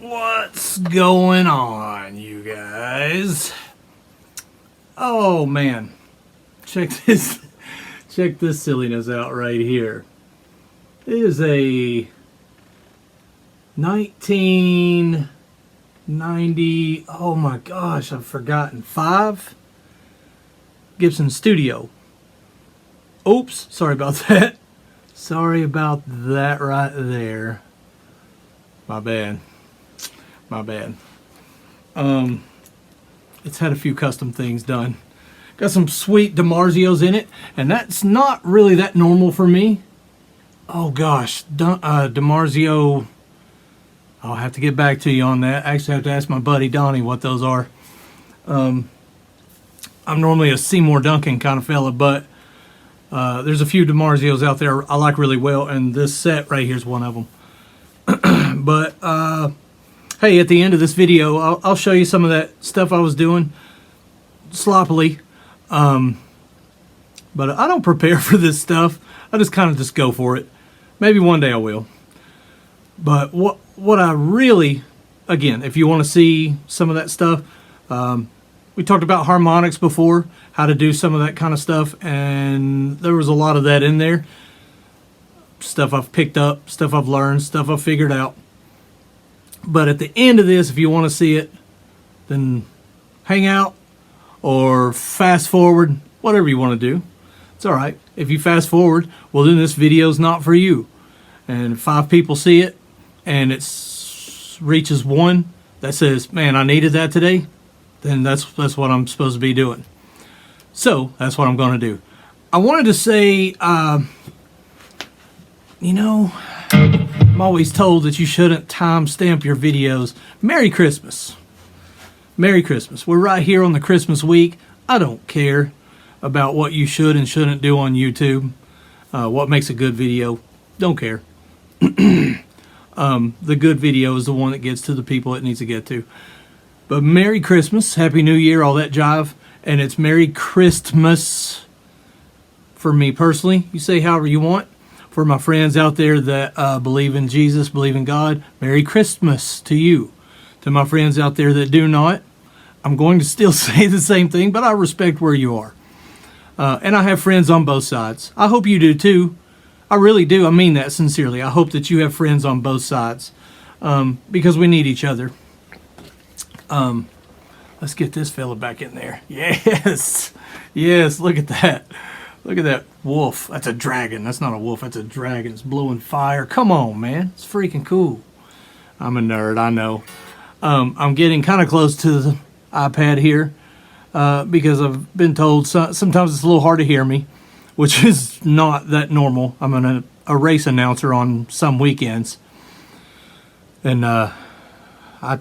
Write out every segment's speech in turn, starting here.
What's going on, you guys? Oh man, check this silliness out right here. It is a 1990, oh my gosh, I've forgotten, 5 Gibson Studio. Oops, sorry about that. Sorry about that right there. My bad. It's had a few custom things done. Got some sweet DiMarzios in it, and that's not really that normal for me. Oh gosh, DiMarzio, I'll have to get back to you on that. I actually have to ask my buddy Donnie what those are. I'm normally a Seymour Duncan kind of fella, but there's a few DiMarzios out there I like really well, and this set right here is one of them. But hey, at the end of this video, I'll show you some of that stuff I was doing sloppily. But I don't prepare for this stuff. I just kind of just go for it. Maybe one day I will. But what I really, again, if you want to see some of that stuff, we talked about harmonics before, how to do some of that kind of stuff, and there was a lot of that in there. Stuff I've picked up, stuff I've learned, stuff I've figured out. But at the end of this, if you want to see it, then hang out or fast forward, whatever you want to do. It's all right. If you fast forward, well, then this video's not for you. And if 5 people see it and it reaches 1 that says, man, I needed that today, then that's what I'm supposed to be doing. So that's what I'm going to do. I wanted to say, you know, I'm always told that you shouldn't timestamp your videos. Merry Christmas. Merry Christmas. We're right here on the Christmas week. I don't care about what you should and shouldn't do on YouTube. What makes a good video. Don't care. The good video is the one that gets to the people it needs to get to. But Merry Christmas, Happy New Year, all that jive. And it's Merry Christmas for me personally. You say however you want. For my friends out there that believe in Jesus, believe in God, Merry Christmas to you. To my friends out there that do not, I'm going to still say the same thing, but I respect where you are. And I have friends on both sides. I hope you do too. I really do. I mean that sincerely. I hope that you have friends on both sides because we need each other. Let's get this fella back in there. Yes. Yes, look at that. Look at that wolf. That's a dragon. That's not a wolf. That's a dragon. It's blowing fire. Come on, man. It's freaking cool. I'm a nerd, I know. I'm getting kind of close to the iPad here because I've been told sometimes it's a little hard to hear me, which is not that normal. I'm a race announcer on some weekends. And I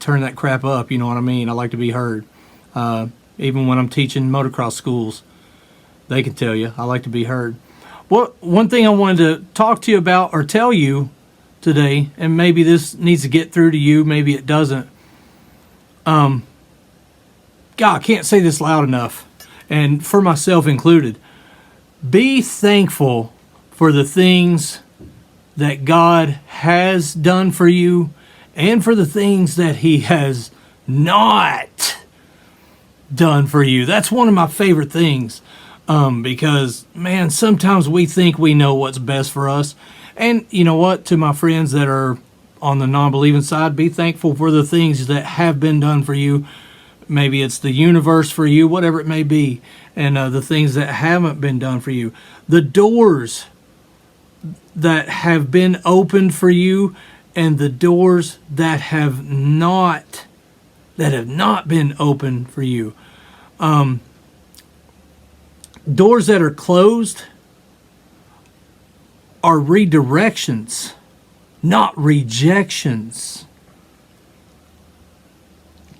turn that crap up, you know what I mean? I like to be heard. Even when I'm teaching motocross schools. They can tell you, I like to be heard. One thing I wanted to talk to you about or tell you today, and maybe this needs to get through to you, maybe it doesn't. God, I can't say this loud enough, and for myself included. Be thankful for the things that God has done for you and for the things that He has not done for you. That's one of my favorite things. Because, man, sometimes we think we know what's best for us. And you know what? To my friends that are on the non-believing side, be thankful for the things that have been done for you. Maybe it's the universe for you, whatever it may be. And the things that haven't been done for you. The doors that have been opened for you and the doors that have not been open for you. Doors that are closed are redirections, not rejections.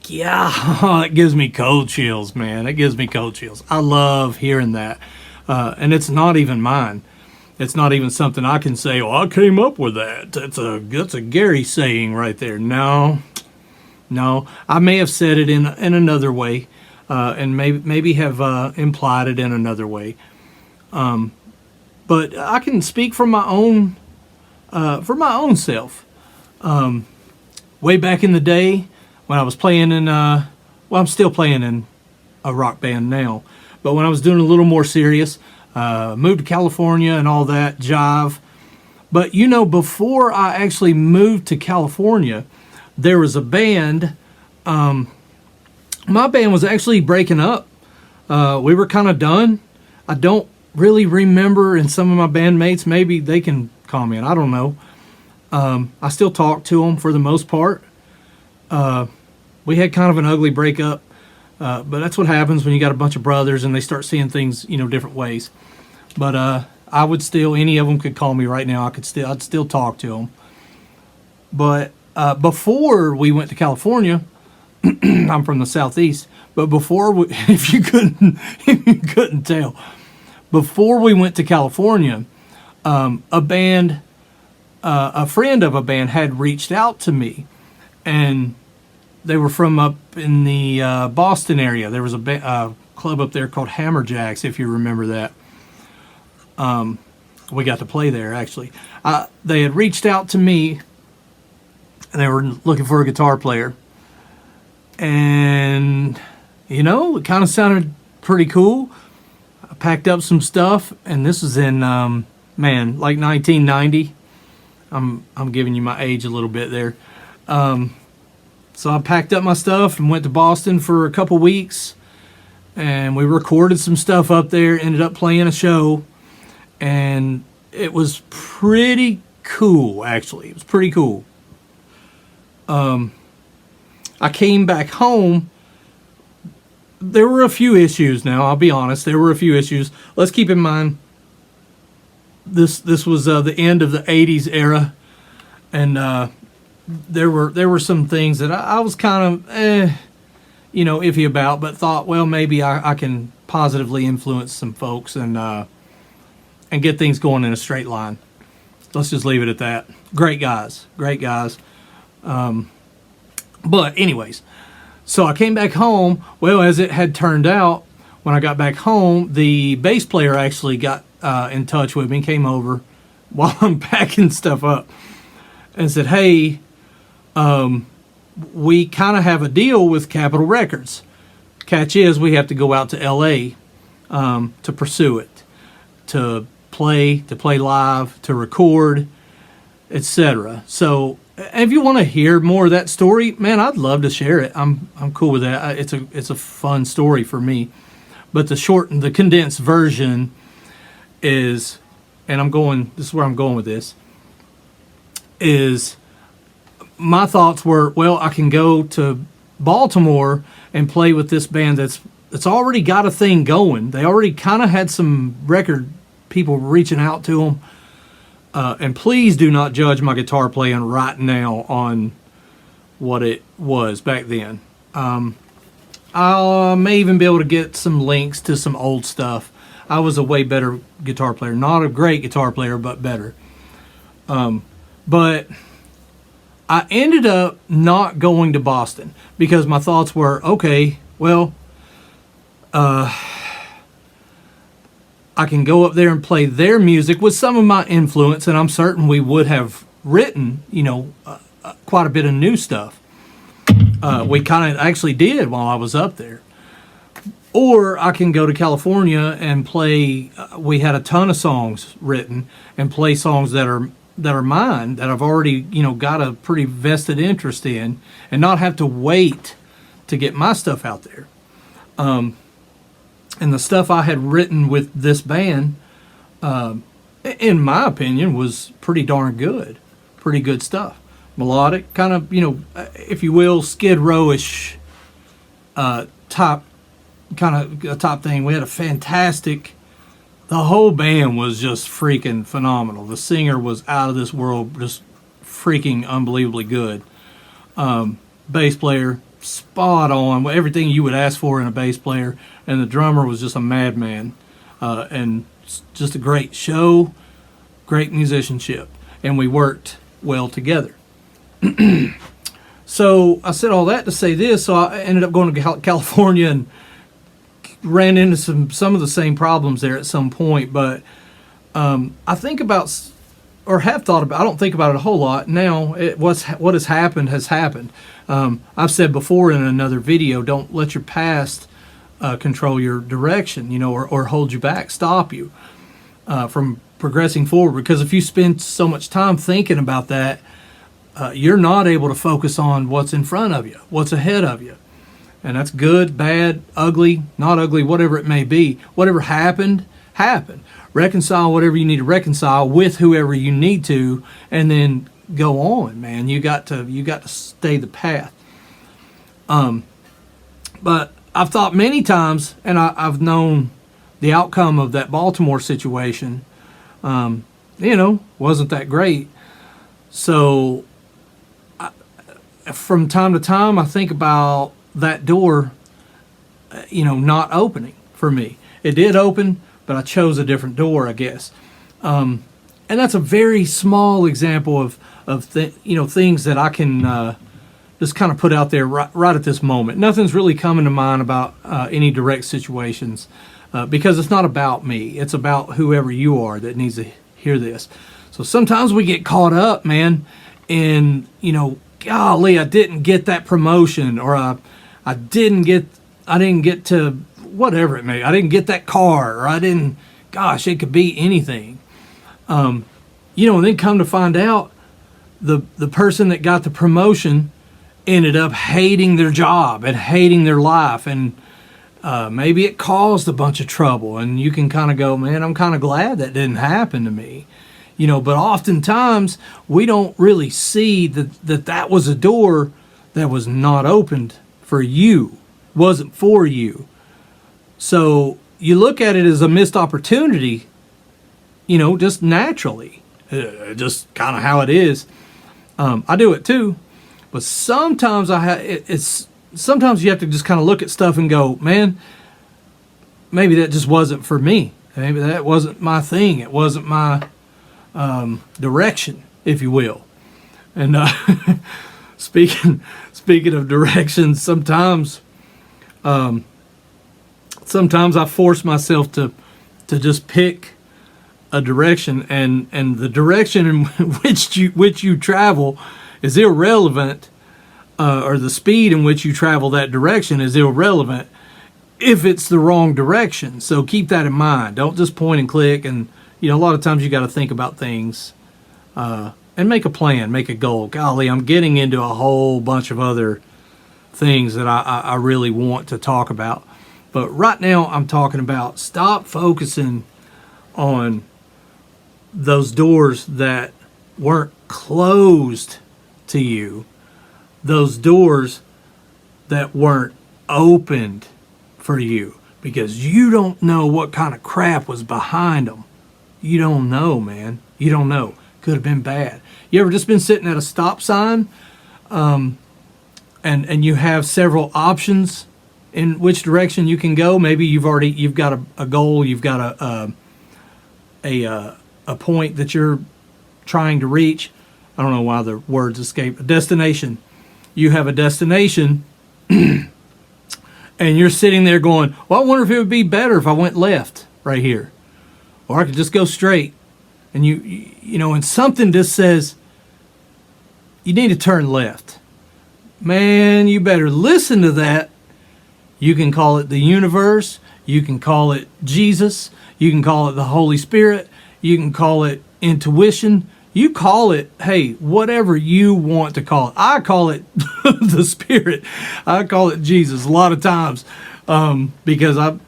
Yeah, it gives me cold chills, man. It gives me cold chills. I love hearing that. And it's not even mine. It's not even something I can say, oh, I came up with that. That's a Gary saying right there. No. I may have said it in another way, and maybe have implied it in another way. But I can speak from my own self. Way back in the day when I was playing in, I'm still playing in a rock band now. But when I was doing a little more serious, moved to California and all that jive. But before I actually moved to California, there was a band. My band was actually breaking up. We were kind of done. I don't really remember, and some of my bandmates, maybe they can comment. I don't know. I still talk to them for the most part. We had kind of an ugly breakup. But that's what happens when you got a bunch of brothers and they start seeing things, different ways. But I would still, any of them could call me right now. I'd still talk to them. But before we went to California, I'm from the Southeast. But before, if you couldn't tell, before we went to California, a friend of a band had reached out to me, and they were from up in the Boston area. There was a club up there called Hammerjacks, if you remember that. We got to play there, actually. They had reached out to me, and they were looking for a guitar player. And, it kind of sounded pretty cool. I packed up some stuff, and this was in, like 1990. I'm giving you my age a little bit there. So I packed up my stuff and went to Boston for a couple weeks, and we recorded some stuff up there, ended up playing a show, and it was pretty cool, actually. It was pretty cool. I came back home. There were a few issues now, I'll be honest. There were a few issues. Let's keep in mind, this was the end of the 80s era, and there were some things that I was kind of iffy about, but thought, well, maybe I can positively influence some folks and get things going in a straight line. Let's just leave it at that. Great guys. But anyways, so I came back home. Well, as it had turned out, when I got back home, the bass player actually got in touch with me, came over while I'm packing stuff up, and said, hey, we kind of have a deal with Capitol Records. Catch is, we have to go out to LA to pursue it, to play live, to record, etc. So if you want to hear more of that story, man, I'd love to share it. I'm cool with that. It's a fun story for me. But the condensed version is, and this is where I'm going with this, is my thoughts were, well, I can go to Baltimore and play with this band that's already got a thing going. They already kind of had some record people reaching out to them. And please do not judge my guitar playing right now on what it was back then. I may even be able to get some links to some old stuff. I was a way better guitar player. Not a great guitar player, but better. But I ended up not going to Boston because my thoughts were, okay, well, I can go up there and play their music with some of my influence, and I'm certain we would have written, quite a bit of new stuff. We kind of actually did while I was up there. Or I can go to California and play. We had a ton of songs written, and play songs that are mine, that I've already got a pretty vested interest in, and not have to wait to get my stuff out there. And the stuff I had written with this band, in my opinion, was pretty darn good. Pretty good stuff. melodic, kind of, if you will, Skid Row-ish top kind of a top thing. We had a fantastic. The whole band was just freaking phenomenal. The singer was out of this world, just freaking unbelievably good. Bass player, spot on, everything you would ask for in a bass player, and the drummer was just a madman, and just a great show, great musicianship, and we worked well together. So I said all that to say this. So I ended up going to California and ran into some of the same problems there at some point. But I think about, or have thought about, I don't think about it a whole lot now. What has happened has happened. I've said before in another video, don't let your past control your direction, or hold you back, stop you from progressing forward. Because if you spend so much time thinking about that, you're not able to focus on what's in front of you, what's ahead of you. And that's good, bad, ugly, not ugly, whatever it may be. Whatever happened, happened. Reconcile whatever you need to reconcile with whoever you need to, and then go on, man. You got to stay the path. But I've thought many times, and I've known the outcome of that Baltimore situation, wasn't that great. So from time to time, I think about that door, not opening for me. It did open, but I chose a different door, I guess. And that's a very small example of things that I can just kind of put out there right at this moment. Nothing's really coming to mind about any direct situations because it's not about me. It's about whoever you are that needs to hear this. So sometimes we get caught up, man, in, golly, I didn't get that promotion, or I didn't get to whatever it may be. I didn't get that car, or gosh, it could be anything. And then come to find out the person that got the promotion ended up hating their job and hating their life, and maybe it caused a bunch of trouble, and you can kind of go, man, I'm kind of glad that didn't happen to me. But oftentimes we don't really see that was a door that was not opened for you, wasn't for you. So you look at it as a missed opportunity, just naturally, just kind of how it is. I do it too, but sometimes sometimes you have to just kind of look at stuff and go, man, maybe that just wasn't for me. Maybe that wasn't my thing. It wasn't my direction, if you will. And speaking of directions, sometimes I force myself to just pick a direction, and the direction in which you travel is irrelevant, or the speed in which you travel that direction is irrelevant if it's the wrong direction. So keep that in mind. Don't just point and click. And a lot of times you got to think about things and make a plan, make a goal. Golly, I'm getting into a whole bunch of other things that I really want to talk about. But right now I'm talking about stop focusing on those doors that weren't closed to you, those doors that weren't opened for you, because you don't know what kind of crap was behind them. You don't know, man. You don't know. Could have been bad. You ever just been sitting at a stop sign, and you have several options in which direction you can go? Maybe you've got a goal, you've got a point that you're trying to reach. I don't know why the words escape. A destination. You have a destination, and you're sitting there going, well, I wonder if it would be better if I went left right here, or I could just go straight. And and something just says you need to turn left. Man, you better listen to that. You can call it the universe, you can call it Jesus, you can call it the Holy Spirit, you can call it intuition, you call it, hey, whatever you want to call it. I call it the Spirit, I call it Jesus a lot of times, because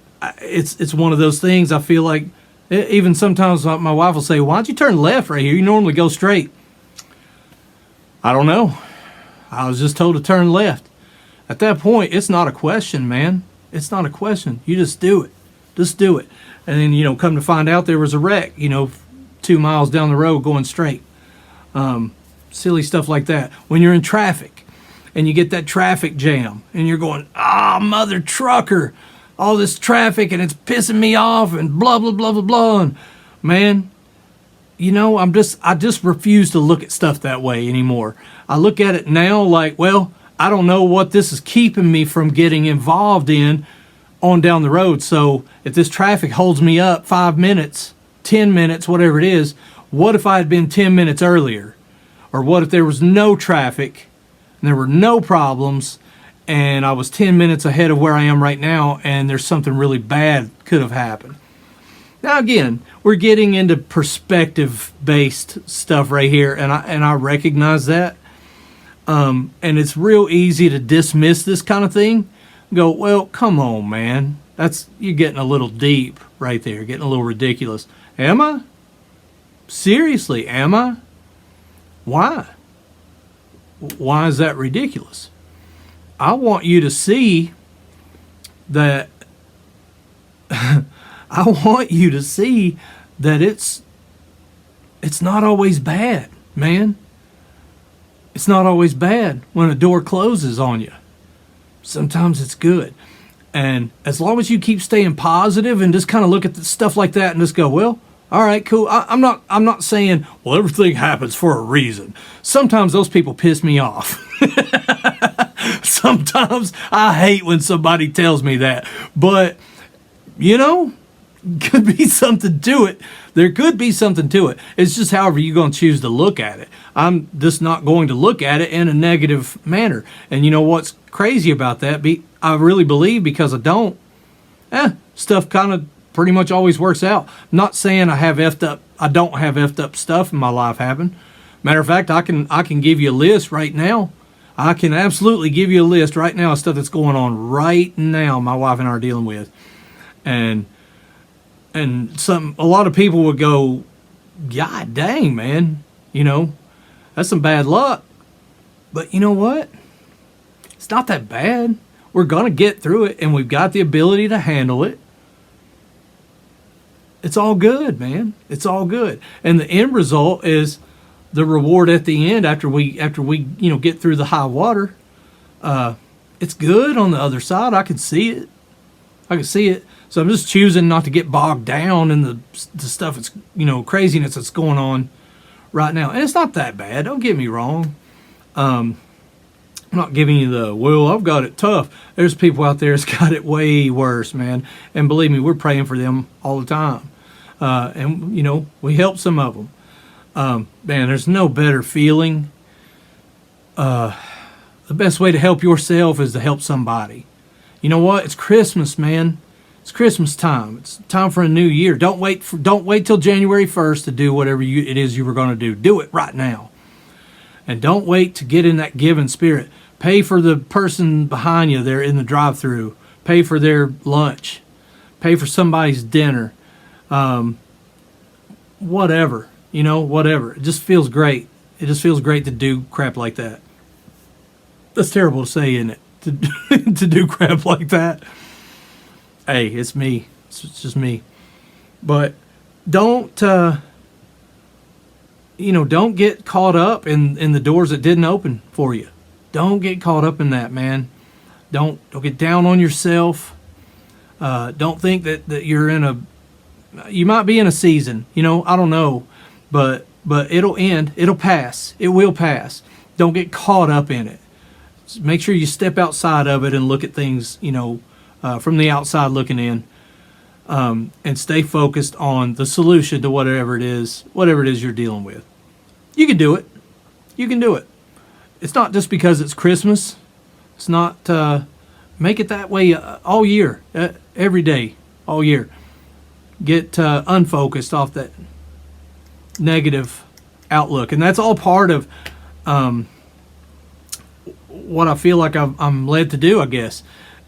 it's one of those things. I feel like even sometimes my wife will say, why don't you turn left right here? You normally go straight. I don't know. I was just told to turn left. At that point, it's not a question, man. It's not a question. You just do it. Just do it. And then, come to find out there was a wreck, 2 miles down the road going straight. Silly stuff like that. When you're in traffic and you get that traffic jam and you're going, mother trucker, all this traffic and it's pissing me off and blah, blah, blah, blah, blah. And man, I just refuse to look at stuff that way anymore. I look at it now like, well, I don't know what this is keeping me from getting involved in on down the road. So if this traffic holds me up 5 minutes, 10 minutes, whatever it is, what if I had been 10 minutes earlier? Or what if there was no traffic and there were no problems and I was 10 minutes ahead of where I am right now and there's something really bad could have happened? Now again, we're getting into perspective-based stuff right here, and I recognize that. And it's real easy to dismiss this kind of thing. Go, well, come on, man. You're getting a little deep right there, getting a little ridiculous. Am I? Seriously, am I? Why? Why is that ridiculous? I want you to see that I want you to see that it's not always bad, man. It's not always bad when a door closes on you. Sometimes it's good. And as long as you keep staying positive and just kind of look at the stuff like that and just go, well, all right, cool. I'm not saying, well, everything happens for a reason. Sometimes those people piss me off. Sometimes I hate when somebody tells me that. But, could be something to it. There could be something to it. It's just however you're going to choose to look at it. I'm just not going to look at it in a negative manner. And you know what's crazy about that? I really believe because I don't. Stuff kind of pretty much always works out. I'm not saying I don't have effed up stuff in my life happen. Matter of fact, I can give you a list right now. I can absolutely give you a list right now of stuff that's going on right now my wife and I are dealing with. And a lot of people would go, God dang, man, that's some bad luck. But you know what? It's not that bad. We're going to get through it, and we've got the ability to handle it. It's all good, man. It's all good. And the end result is the reward at the end after we get through the high water. It's good on the other side. I can see it. So I'm just choosing not to get bogged down in the stuff that's, craziness that's going on right now. And it's not that bad. Don't get me wrong. I'm not giving you well, I've got it tough. There's people out there that's got it way worse, man. And believe me, we're praying for them all the time. And, we help some of them. Man, there's no better feeling. The best way to help yourself is to help somebody. You know what? It's Christmas, man. It's Christmas time. It's time for a new year. Don't wait till January 1st to do whatever it is you were going to do. Do it right now. And don't wait to get in that giving spirit. Pay for the person behind you there in the drive-thru. Pay for their lunch. Pay for somebody's dinner. Whatever. Whatever. It just feels great. It just feels great to do crap like that. That's terrible to say, isn't it? To do crap like that. Hey, it's me. It's just me. But don't get caught up in the doors that didn't open for you. Don't get caught up in that, man. Don't get down on yourself. Don't think that you're you might be in a season, I don't know, but it'll end. It'll pass. It will pass. Don't get caught up in it. Just make sure you step outside of it and look at things, from the outside looking in, and stay focused on the solution to whatever it is you're dealing with. You can do it. You can do it. It's not just because it's Christmas. It's not, make it that way all year, every day, all year. Get unfocused off that negative outlook. And that's all part of what I feel like I'm led to do, I guess,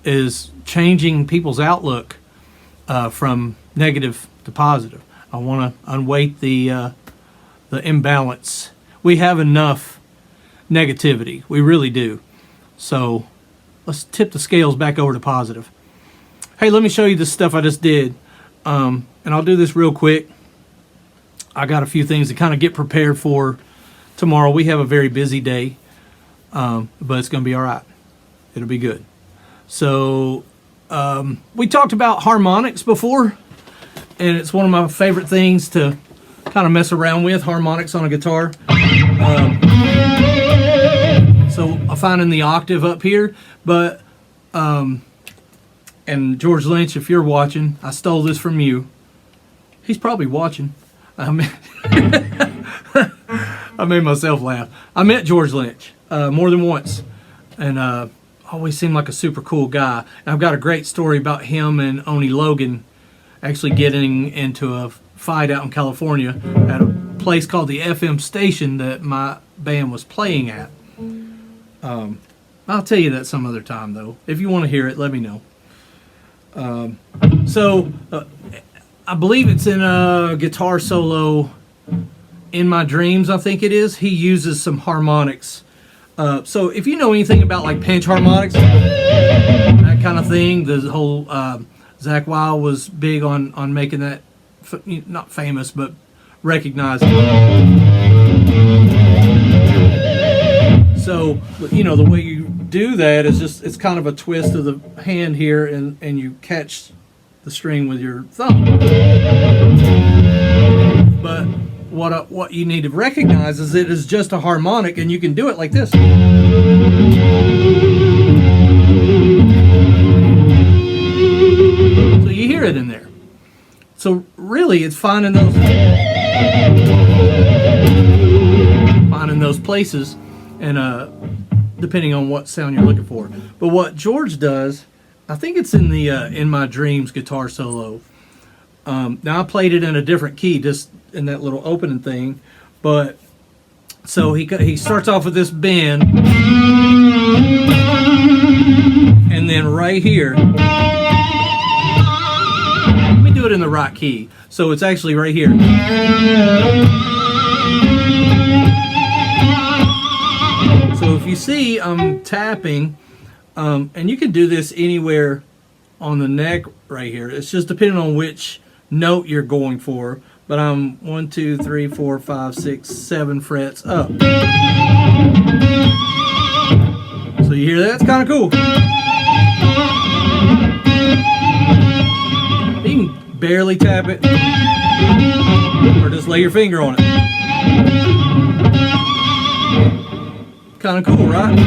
is changing people's outlook from negative to positive. I want to unweight the imbalance. We have enough negativity. We really do. So let's tip the scales back over to positive. Hey, let me show you the stuff I just did. And I'll do this real quick. I got a few things to kind of get prepared for tomorrow. We have a very busy day, but it's going to be all right. It'll be good. So we talked about harmonics before, and it's one of my favorite things to kind of mess around with, harmonics on a guitar. So I'm finding the octave up here, but and George Lynch, if you're watching, I stole this from you. He's probably watching. I made myself laugh. I met George Lynch more than once, and always seemed like a super cool guy. And I've got a great story about him and Oni Logan actually getting into a fight out in California at a place called the FM station that my band was playing at. I'll tell you that some other time, though. If you want to hear it, let me know. I believe it's in a guitar solo in my dreams, I think it is. He uses some harmonics. So if you know anything about like pinch harmonics, that kind of thing, the whole Zakk Wylde was big on making that, not famous, but recognized. So, you know, the way you do that is just, it's kind of a twist of the hand here, and you catch the string with your thumb. But what you need to recognize is it is just a harmonic, and you can do it like this. So you hear it in there. So really, it's finding those places, and depending on what sound you're looking for. But what George does, I think it's in the In My Dreams guitar solo. Now I played it in a different key, just in that little opening thing. But so he starts off with this bend, and then right here, let me do it in the right key. So it's actually right here. So if you see, I'm tapping, and you can do this anywhere on the neck right here. It's just depending on which note you're going for. But I'm 1, 2, 3, 4, 5, 6, 7 frets up. So you hear that? It's kind of cool. You can barely tap it, or just lay your finger on it. Kind of cool, right?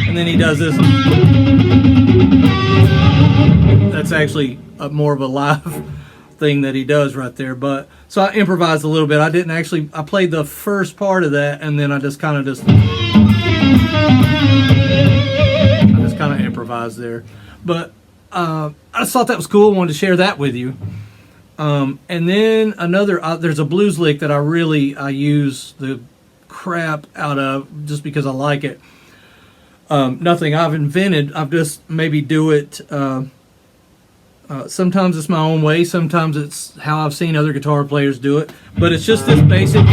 And then he does this. That's actually more of a live thing that he does right there. But so I improvised a little bit. I played the first part of that, and then I just kind of improvised there. But I just thought that was cool. I wanted to share that with you. And then there's a blues lick that I use the crap out of just because I like it. Nothing I've invented. I've just maybe do it. Sometimes it's my own way. Sometimes it's how I've seen other guitar players do it. But it's just this basic.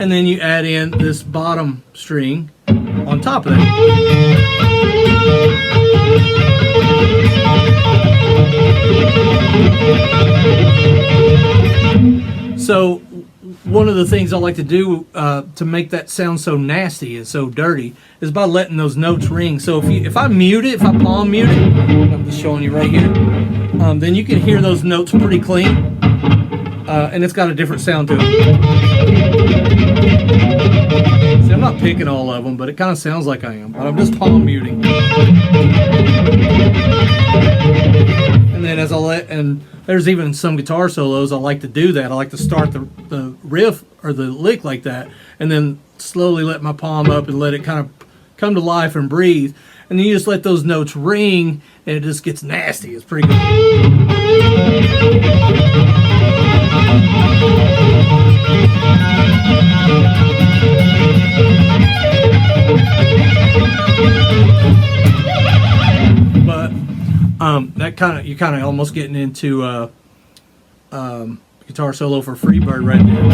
And then you add in this bottom string on top of that. So one of the things I like to do to make that sound so nasty and so dirty is by letting those notes ring. So if I mute it, if I palm mute it, I'm just showing you right here, then you can hear those notes pretty clean. And it's got a different sound to it. See, I'm not picking all of them, but it kind of sounds like I am. But I'm just palm muting. And then and there's even some guitar solos I like to do that. I like to start the riff or the lick like that, and then slowly let my palm up and let it kind of come to life and breathe. And then you just let those notes ring, and it just gets nasty. It's pretty good. That kind of, you're kind of almost getting into guitar solo for Freebird right there.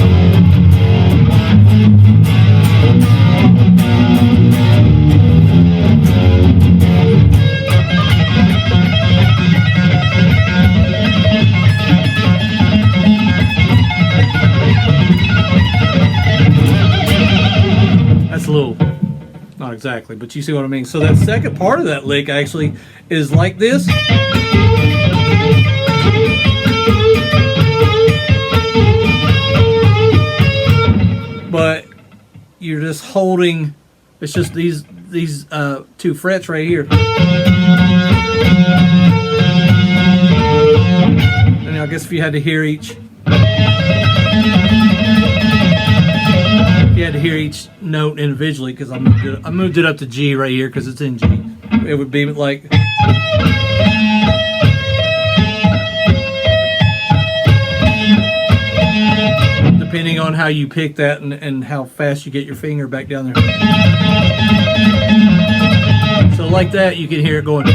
That's a little, not exactly, but you see what I mean. So that second part of that lick actually is like this. But you're just holding, it's just these two frets right here. And I guess if you had to hear each, you had to hear each note individually, because I moved it up to G right here because it's in G. It would be like, depending on how you pick that and how fast you get your finger back down there. So like that, you can hear it going.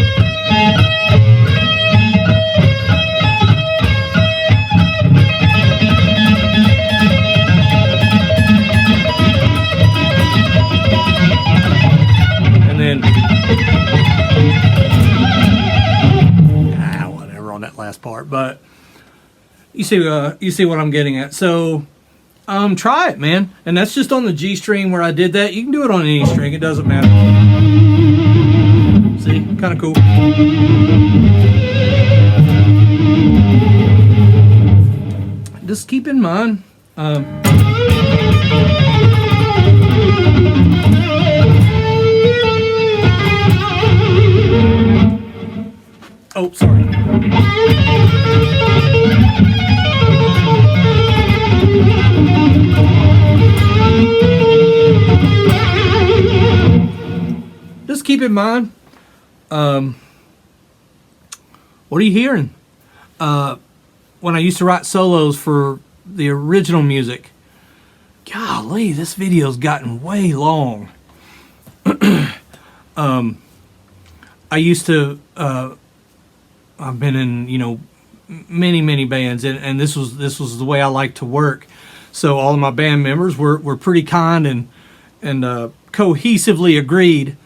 Whatever on that last part, but you see what I'm getting at. So try it, man. And that's just on the G string where I did that. You can do it on any string, it doesn't matter. See, kind of cool. Just keep in mind, oh, sorry. Just keep in mind, what are you hearing? When I used to write solos for the original music, golly, this video's gotten way long. I used to, I've been in, many bands, and this was the way I like to work. So all of my band members were pretty kind and cohesively agreed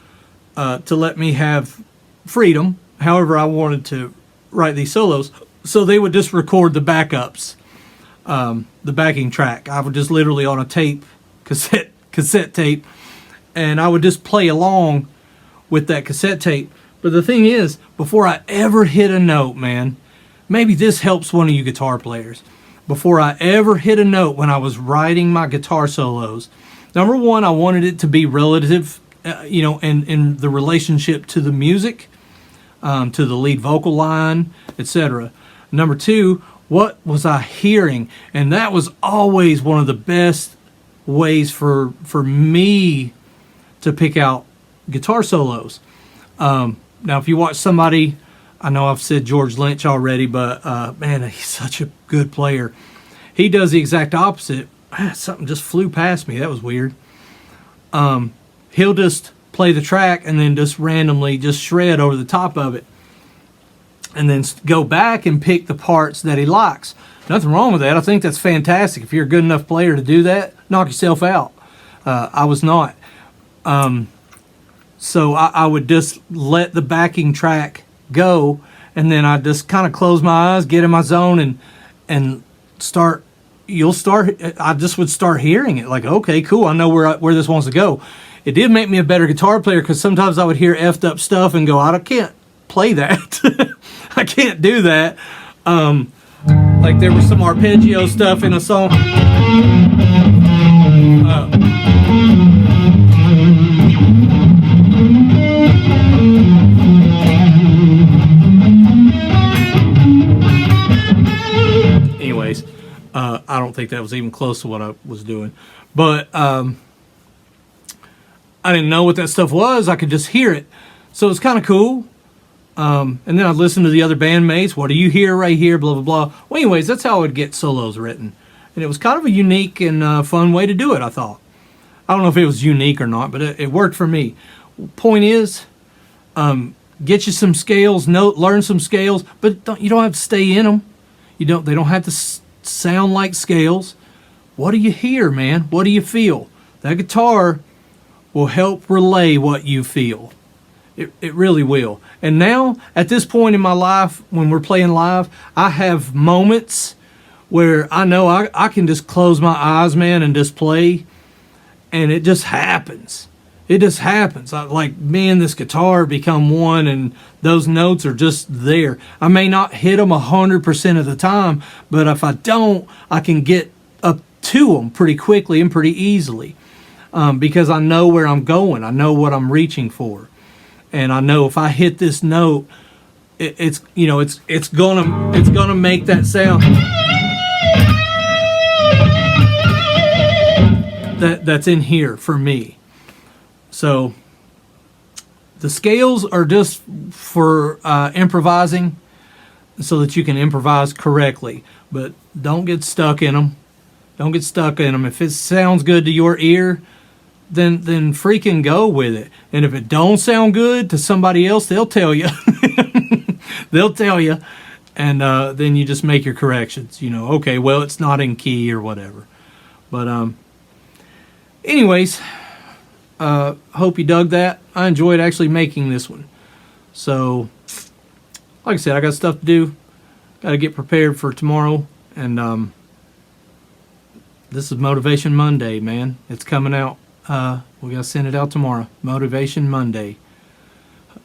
to let me have freedom, however I wanted to write these solos. So they would just record the backups, the backing track. I would just literally on a tape, cassette tape, and I would just play along with that cassette tape. But the thing is, before I ever hit a note, man, maybe this helps one of you guitar players. Before I ever hit a note when I was writing my guitar solos, number one, I wanted it to be relative, in the relationship to the music, to the lead vocal line, etc. Number two, what was I hearing? And that was always one of the best ways for me to pick out guitar solos. Now, if you watch somebody, I know I've said George Lynch already, but man, he's such a good player. He does the exact opposite. Something just flew past me. That was weird. He'll just play the track and then just randomly just shred over the top of it, and then go back and pick the parts that he likes. Nothing wrong with that. I think that's fantastic. If you're a good enough player to do that, knock yourself out. I was not. So I would just let the backing track go, and then I just kind of close my eyes, get in my zone, and start. I just would start hearing it, like, okay, cool, I know where this wants to go. It did make me a better guitar player, because sometimes I would hear effed up stuff and go, I can't play that. I can't do that. Like there was some arpeggio stuff in a song. Anyways, I don't think that was even close to what I was doing, but I didn't know what that stuff was. I could just hear it, so it's kind of cool. And then I'd listen to the other bandmates. What do you hear right here? Blah, blah, blah. Well, anyways, that's how I would get solos written. And it was kind of a unique and fun way to do it, I thought. I don't know if it was unique or not, but it worked for me. Point is, Get you some scales, learn some scales, but you don't have to stay in them. They don't have to sound like scales. What do you hear, man? What do you feel? That guitar will help relay what you feel. It really will. And now, at this point in my life, when we're playing live, I have moments where I know I can just close my eyes, man, and just play, and it just happens. It just happens. Like me and this guitar become one, and those notes are just there. I may not hit them 100% of the time, but if I don't, I can get up to them pretty quickly and pretty easily, because I know where I'm going. I know what I'm reaching for. And I know if I hit this note, it's gonna make that sound that's in here for me. So the scales are just for improvising, so that you can improvise correctly. But don't get stuck in them. Don't get stuck in them. If it sounds good to your ear, then freaking go with it. And if it don't sound good to somebody else, they'll tell you. They'll tell you, and then you just make your corrections. Okay, well, it's not in key or whatever. But anyways, hope you dug that. I enjoyed actually making this one. So, like I said, I got stuff to do. Got to get prepared for tomorrow, and this is Motivation Monday, man. It's coming out. We got to send it out tomorrow. Motivation Monday.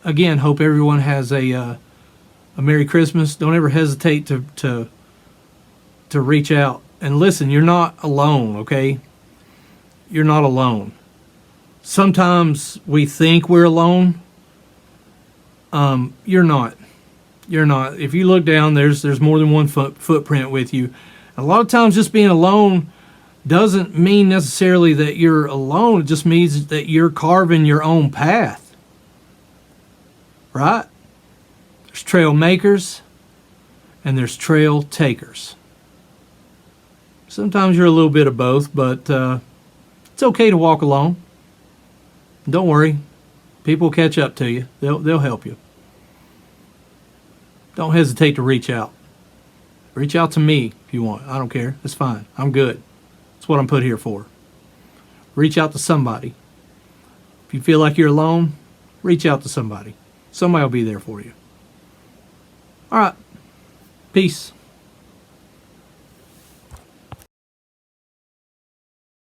Again, hope everyone has a Merry Christmas. Don't ever hesitate to reach out. And listen, you're not alone, okay? You're not alone. Sometimes we think we're alone. You're not. You're not. If you look down, there's more than one footprint with you. A lot of times just being alone doesn't mean necessarily that you're alone. It just means that you're carving your own path. Right? There's trail makers and there's trail takers. Sometimes you're a little bit of both, but it's okay to walk alone. Don't worry. People will catch up to you. They'll help you. Don't hesitate to reach out. Reach out to me if you want. I don't care. It's fine. I'm good. That's what I'm put here for. Reach out to somebody. If you feel like you're alone, reach out to somebody. Somebody will be there for you. All right. Peace.